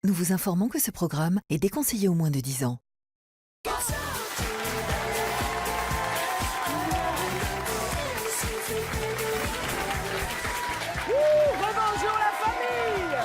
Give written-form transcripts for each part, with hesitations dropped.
Nous vous informons que ce programme est déconseillé aux moins de 10 ans. Rebonjour la famille!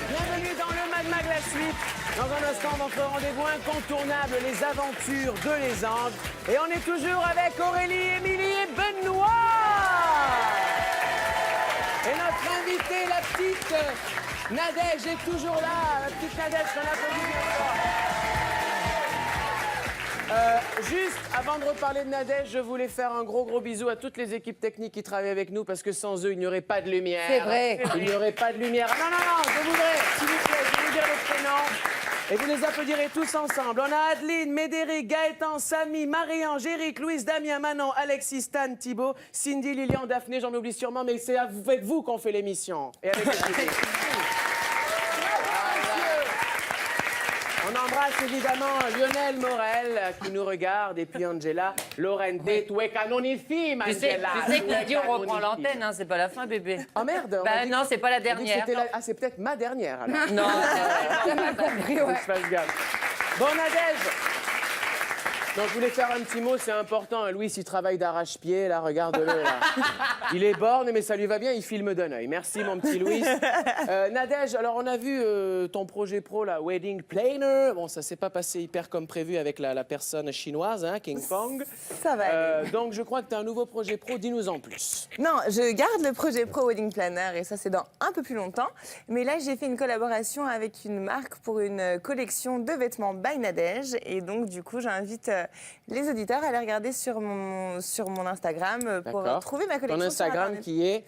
Bienvenue dans le Mad Mag la suite. Dans un instant, votre rendez-vous incontournable, les aventures de Lézandes. Et on est toujours avec Aurélie, Émilie et Benoît! Et notre invitée, la petite Nadège, est toujours là. La petite Nadège, qu'on applaudit bien fort. Juste avant de reparler de Nadège, je voulais faire un gros bisou à toutes les équipes techniques qui travaillent avec nous parce que sans eux, il n'y aurait pas de lumière. C'est vrai. Il n'y aurait pas de lumière. Ah, non, je voudrais, s'il vous plaît, je vais vous dire les prénoms. Et vous les applaudirez tous ensemble. On a Adeline, Médéric, Gaëtan, Samy, Marie-Ange, Éric, Louise, Damien, Manon, Alexis, Stan, Thibaut, Cindy, Lilian, Daphné, j'en oublie sûrement, mais c'est avec vous qu'on fait l'émission. Et avec le public. On embrasse évidemment Lionel Morel qui nous regarde et puis Angela Lorente, tu es canonissime, Angela. Tu sais que lundi on reprend l'antenne, hein, c'est pas la fin, bébé. Oh merde. Bah non, c'est pas la dernière. Ah, c'est peut-être ma dernière alors. Non, Faut que je fasse gaffe. Bon, Nadège. Donc, je voulais faire un petit mot, c'est important. Louis, il travaille d'arrache-pied, là, regarde-le, là. Il est borgne, mais ça lui va bien, il filme d'un œil. Merci, mon petit Louis. Nadège, alors, on a vu ton projet pro, la Wedding Planner. Bon, ça s'est pas passé hyper comme prévu avec la personne chinoise, hein, King Kong. Ça va aller. Donc, je crois que tu as un nouveau projet pro, dis-nous en plus. Non, je garde le projet Pro Wedding Planner et ça, c'est dans un peu plus longtemps. Mais là, j'ai fait une collaboration avec une marque pour une collection de vêtements by Nadège. Et donc, du coup, j'invite les auditeurs à aller regarder sur mon Instagram pour trouver ma collection. Ton Instagram qui est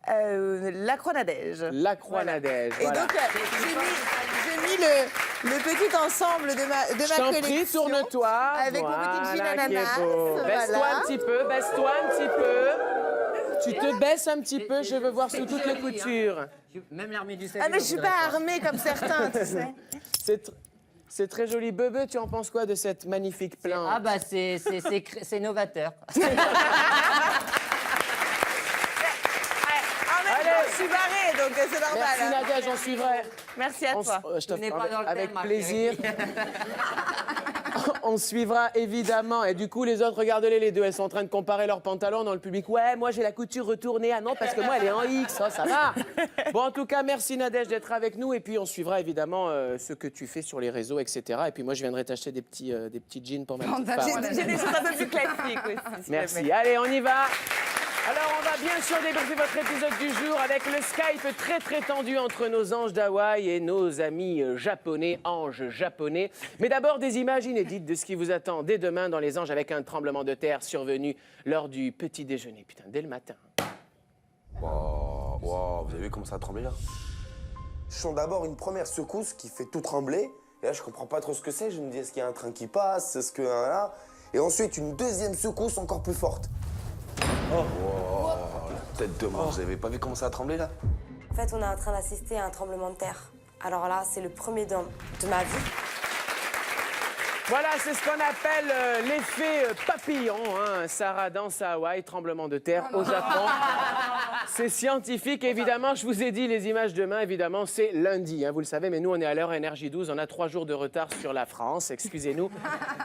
La Croix Nadège. La Croix Nadège. Et Voilà. donc, j'ai mis le petit ensemble de ma Je t'en prie, collection. tourne-toi. Avec mon petit jean ananas. Baisse-toi un petit peu, baisse-toi un petit peu. Tu te baisses un petit peu, je veux voir sous toutes les coutures. même l'armée du salut. Ah, mais je suis pas armée comme certains, tu sais. C'est très joli. Bebe, tu en penses quoi de cette magnifique plante? Ah bah c'est novateur. Je suis barrée, donc c'est normal. Merci Nadège, on suivrait. Merci à toi. Je te n'est pas dans le avec thème, ma plaisir. On suivra évidemment. Et du coup, les autres, regardez-les les deux. Elles sont en train de comparer leurs pantalons dans le public. Ouais, moi j'ai la couture retournée. Ah non, parce que moi elle est en X. Oh, ça va. Bon, en tout cas, merci Nadège d'être avec nous. Et puis on suivra évidemment ce que tu fais sur les réseaux, etc. Et puis moi, je viendrai t'acheter des petits jeans pour ma petite femme. J'ai des choses un peu plus classiques aussi. s'il te Merci. plaît. Allez, on y va. Alors, on va bien sûr débriefer votre épisode du jour avec le Skype très tendu entre nos anges d'Hawaï et nos amis japonais, anges japonais. Mais d'abord, des images inédites de ce qui vous attend dès demain dans les anges avec un tremblement de terre survenu lors du petit déjeuner. Putain, dès le matin. Wow, vous avez vu comment ça a tremblé là? Je sens d'abord une première secousse qui fait tout trembler. Et là, je comprends pas trop ce que c'est. Je me dis, est-ce qu'il y a un train qui passe? Est-ce que là? Et ensuite, une deuxième secousse encore plus forte. Oh, la tête de mort. Vous avez pas vu comment ça a tremblé là? En fait, on est en train d'assister à un tremblement de terre. Alors là, c'est le premier de ma vie. Voilà, c'est ce qu'on appelle l'effet papillon. Hein. Sarah danse à Hawaï, tremblement de terre au Japon. C'est scientifique, évidemment. Je vous ai dit, les images demain, évidemment, c'est lundi. Hein, vous le savez, mais nous, on est à l'heure Énergie 12. On a 3 jours de retard sur la France. Excusez-nous.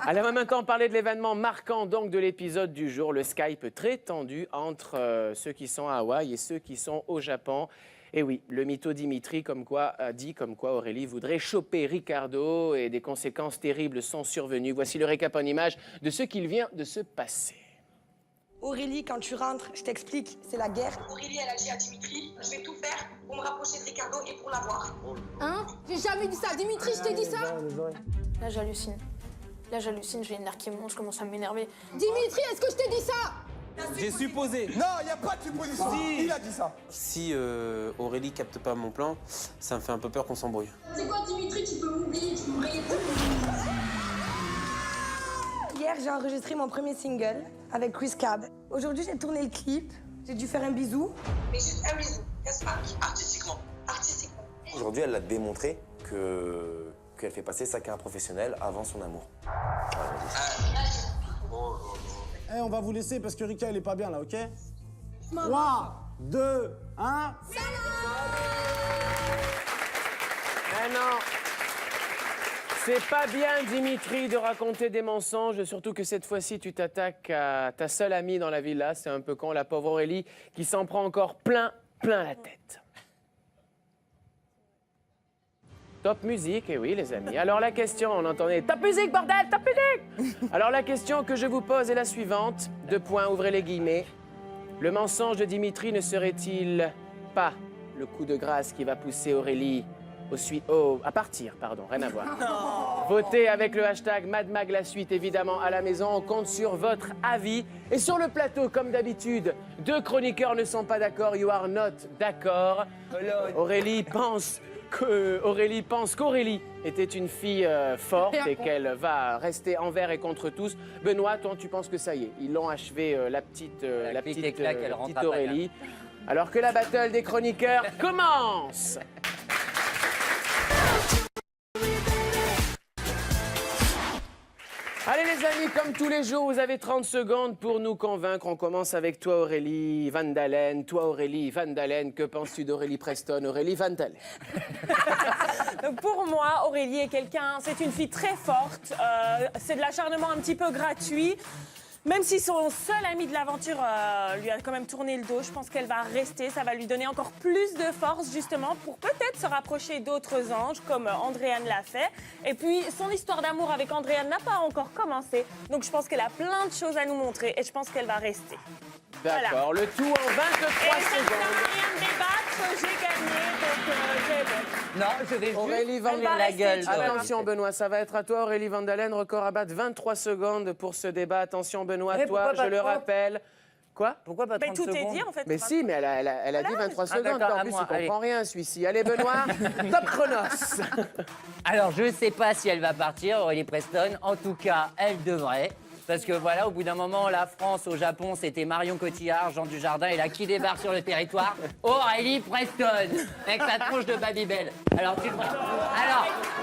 Alors maintenant, on parlait de l'événement marquant donc de l'épisode du jour, le Skype très tendu entre ceux qui sont à Hawaï et ceux qui sont au Japon. Et oui, le mytho Dimitri a dit comme quoi Aurélie voudrait choper Ricardo et des conséquences terribles sont survenues. Voici le récap en images de ce qu'il vient de se passer. Aurélie, quand tu rentres, je t'explique, c'est la guerre. Aurélie, elle a dit à Dimitri, je vais tout faire pour me rapprocher de Ricardo et pour l'avoir. Hein? J'ai jamais dit ça. Dimitri, je t'ai dit ça? Là, j'hallucine. J'ai une nerf qui me monte, je commence à m'énerver. Dimitri, est-ce que je t'ai dit ça? J'ai supposé. Non, il n'y a pas de supposition. Si. Il a dit ça. Si Aurélie capte pas mon plan, ça me fait un peu peur qu'on s'embrouille. C'est quoi, Dimitri, tu peux m'oublier, tu m'oublies. Hier, j'ai enregistré mon premier single avec Chris Cab. Aujourd'hui, j'ai tourné le clip. J'ai dû faire un bisou. Mais juste un bisou, n'est-ce pas? Artistiquement. Aujourd'hui, elle a démontré qu'elle fait passer sa carrière professionnelle avant son amour. Eh, on va vous laisser parce que Rika, elle est pas bien là, ok? 3, 2, 1. non. C'est pas bien, Dimitri, de raconter des mensonges, surtout que cette fois-ci, tu t'attaques à ta seule amie dans la villa. C'est un peu con, la pauvre Aurélie, qui s'en prend encore plein la tête. Top musique, et oui, les amis. Alors la question, on entendait top musique, bordel, top musique. Alors la question que je vous pose est la suivante. 2 points, ouvrez les guillemets. Le mensonge de Dimitri ne serait-il pas le coup de grâce qui va pousser Aurélie à partir, pardon, rien à voir. Votez avec le hashtag MadMag la suite, évidemment, à la maison. On compte sur votre avis. Et sur le plateau, comme d'habitude, 2 chroniqueurs ne sont pas d'accord. You are not d'accord. Aurélie pense qu'Aurélie était une fille forte et qu'elle va rester envers et contre tous. Benoît, toi, tu penses que ça y est, ils l'ont achevé, la petite Aurélie. Alors que la battle des chroniqueurs commence. Allez les amis, comme tous les jours, vous avez 30 secondes pour nous convaincre. On commence avec toi Aurélie Van Dalen. Toi Aurélie Van Dalen, que penses-tu d'Aurélie Preston? Aurélie Van Dalen. Pour moi, Aurélie est c'est une fille très forte. C'est de l'acharnement un petit peu gratuit. Même si son seul ami de l'aventure lui a quand même tourné le dos, je pense qu'elle va rester. Ça va lui donner encore plus de force, justement, pour peut-être se rapprocher d'autres anges, comme Andréane l'a fait. Et puis, son histoire d'amour avec Andréane n'a pas encore commencé. Donc, je pense qu'elle a plein de choses à nous montrer et je pense qu'elle va rester. D'accord, voilà. Le tout en 23 secondes. Rien de débattre, j'ai gagné, donc j'ai bon. Non, je vais Aurélie Van Dalen. Attention Benoît, ça va être à toi Aurélie Van Dalen. Record à battre, 23 secondes pour ce débat. Attention Benoît, toi, je le rappelle. Quoi? Pourquoi pas 30 tout secondes? est dit en fait. Mais si, mais elle a dit 23 secondes. d'accord, En à plus, moi, il comprend rien celui-ci. Allez Benoît, top chronos. Alors, je ne sais pas si elle va partir, Aurélie Preston. En tout cas, elle devrait. Parce que voilà, au bout d'un moment, la France au Japon, c'était Marion Cotillard, Jean Dujardin, et là, qui débarque sur le territoire? Aurélie Preston, avec sa tronche de Babybel. Alors,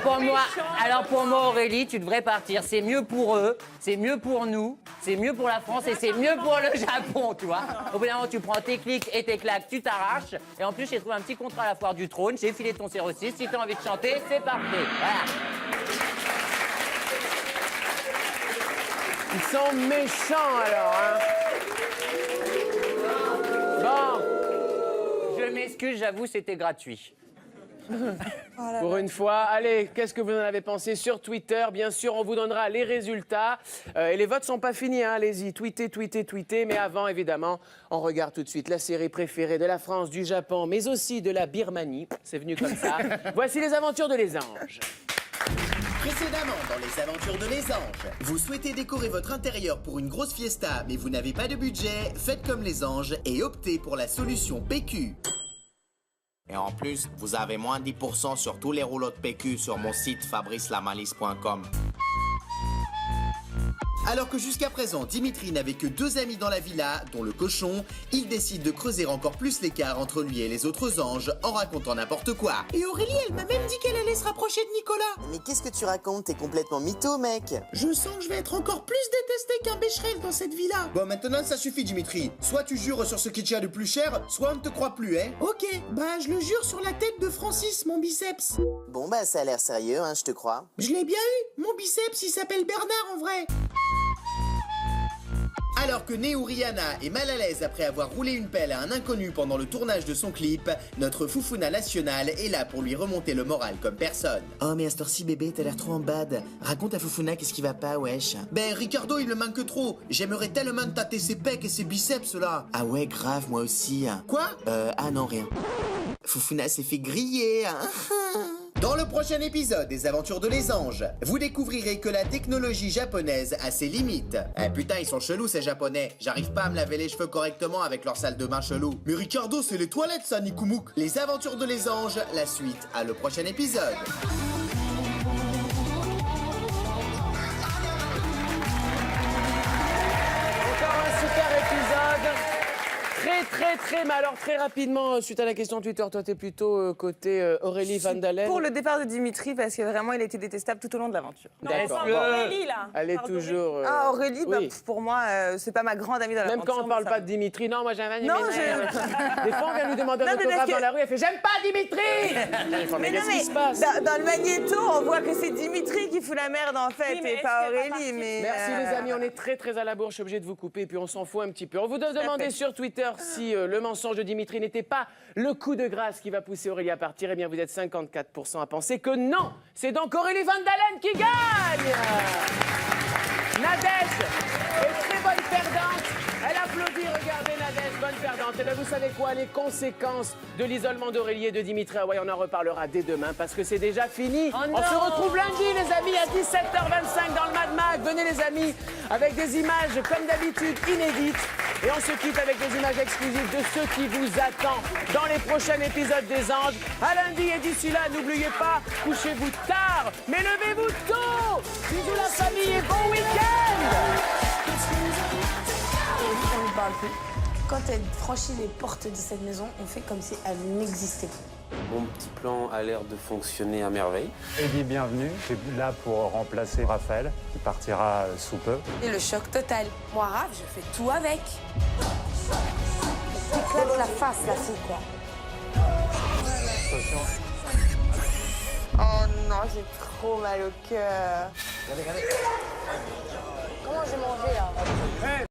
pour moi, Aurélie, tu devrais partir. C'est mieux pour eux, c'est mieux pour nous, c'est mieux pour la France et c'est mieux pour le Japon, tu vois. Au bout d'un moment, tu prends tes clics et tes claques, tu t'arraches. Et en plus, j'ai trouvé un petit contrat à la foire du trône. J'ai filé ton 06. Si tu as envie de chanter, c'est parfait. Voilà. Ils sont méchants alors, hein. Bon. Je m'excuse, j'avoue, c'était gratuit. Pour une fois, allez, qu'est-ce que vous en avez pensé sur Twitter? Bien sûr, on vous donnera les résultats. Et les votes sont pas finis, hein. Allez-y, tweetez. Mais avant, évidemment, on regarde tout de suite la série préférée de la France, du Japon, mais aussi de la Birmanie. C'est venu comme ça. Voici les aventures de Les Anges. Précédemment dans Les Aventures de Les Anges, vous souhaitez décorer votre intérieur pour une grosse fiesta, mais vous n'avez pas de budget, faites comme les anges et optez pour la solution PQ. Et en plus, vous avez moins 10% sur tous les rouleaux de PQ sur mon site fabricelamalis.com. Alors que jusqu'à présent, Dimitri n'avait que 2 amis dans la villa, dont le cochon, il décide de creuser encore plus l'écart entre lui et les autres anges en racontant n'importe quoi. Et Aurélie, elle m'a même dit qu'elle allait se rapprocher de Nicolas. Mais qu'est-ce que tu racontes? T'es complètement mytho, mec. Je sens que je vais être encore plus détesté qu'un bécherel dans cette villa. Bon, maintenant ça suffit, Dimitri. Soit tu jures sur ce qui tient de plus cher, soit on ne te croit plus, hein. Ok, bah je le jure sur la tête de Francis, mon biceps. Bon bah ça a l'air sérieux, hein, je te crois. Je l'ai bien eu. Mon biceps, il s'appelle Bernard en vrai. Alors que Néo Rihanna est mal à l'aise après avoir roulé une pelle à un inconnu pendant le tournage de son clip, notre Foufouna national est là pour lui remonter le moral comme personne. Oh mais à cette heure-ci bébé, t'as l'air trop en bad. Raconte à Foufouna qu'est-ce qui va pas, wesh. Ben Ricardo il me manque trop. J'aimerais tellement tâter ses pecs et ses biceps là. Ah ouais grave, moi aussi. Quoi? Ah non rien. Foufouna s'est fait griller. Dans le prochain épisode des Aventures de Les Anges, vous découvrirez que la technologie japonaise a ses limites. Eh putain, ils sont chelous ces japonais. J'arrive pas à me laver les cheveux correctement avec leur salle de bain chelou. Mais Ricardo, c'est les toilettes ça, Nikumouk. Les Aventures de Les Anges, la suite à le prochain épisode. Encore un super épisode. Très Mais alors très rapidement, suite à la question Twitter, toi t'es plutôt côté Aurélie Van Dalen. Pour le départ de Dimitri, parce que vraiment, il était détestable tout au long de l'aventure. D'accord. Aurélie, là. Elle est toujours... Ah, Aurélie, bah, oui. pour moi, c'est pas ma grande amie dans l'aventure. Même quand on parle pas de Dimitri, non, moi j'ai un ami. Non, Des fois, on vient lui demander un autographe dans la rue, elle fait « J'aime pas Dimitri !» Mais qu'est-ce qui se passe? Dans le magnéto, on voit que c'est Dimitri qui fout la merde, en fait, Oui, mais et pas Aurélie. Mais Merci les amis, on est très à la bourre, je suis obligé de vous couper, puis on s'en fout un petit peu. On vous demandait sur Twitter si le mensonge de Dimitri n'était pas le coup de grâce qui va pousser Aurélie à partir. Eh bien, vous êtes 54% à penser que non. C'est donc Aurélie Van Dalen qui gagne. Nadège est très bonne perdante. Elle applaudit, regardez Nadège, bonne perdante. Et bien vous savez quoi, les conséquences de l'isolement d'Aurélie et de Dimitri Hawaï, on en reparlera dès demain parce que c'est déjà fini. On se retrouve lundi les amis à 17h25 dans le Mad Mag. Venez les amis avec des images comme d'habitude inédites. Et on se quitte avec des images exclusives de ce qui vous attend dans les prochains épisodes des Anges. À lundi et d'ici là, n'oubliez pas, couchez-vous tard, mais levez-vous tôt. Bisous la famille et bon week-end. On ne parle plus. Quand elle franchit les portes de cette maison, on fait comme si elle n'existait plus. Mon petit plan a l'air de fonctionner à merveille. Eddie, bienvenue. Tu es là pour remplacer Raphaël, qui partira sous peu. Et le choc total. Moi, Raph, je fais tout avec. Éclate la face, la fille, quoi. Attention. Oh non, j'ai trop mal au cœur. Comment j'ai mangé, là?